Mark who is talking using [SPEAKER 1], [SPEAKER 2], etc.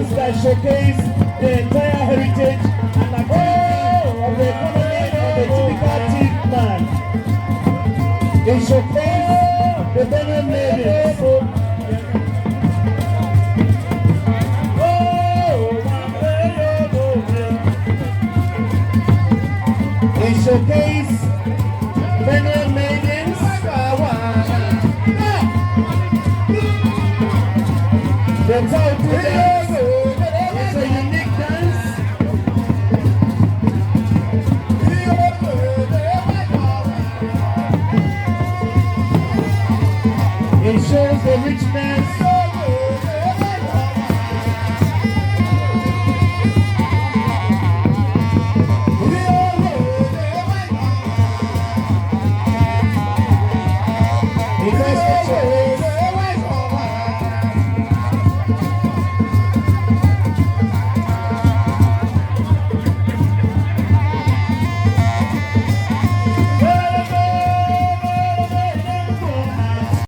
[SPEAKER 1] dance that showcase the entire heritage and activity of the economy of the typical tea man. They showcase the Benue maidens. They showcase Benue maidens. The Tautu dance is a unique dance. It shows the richness it also shows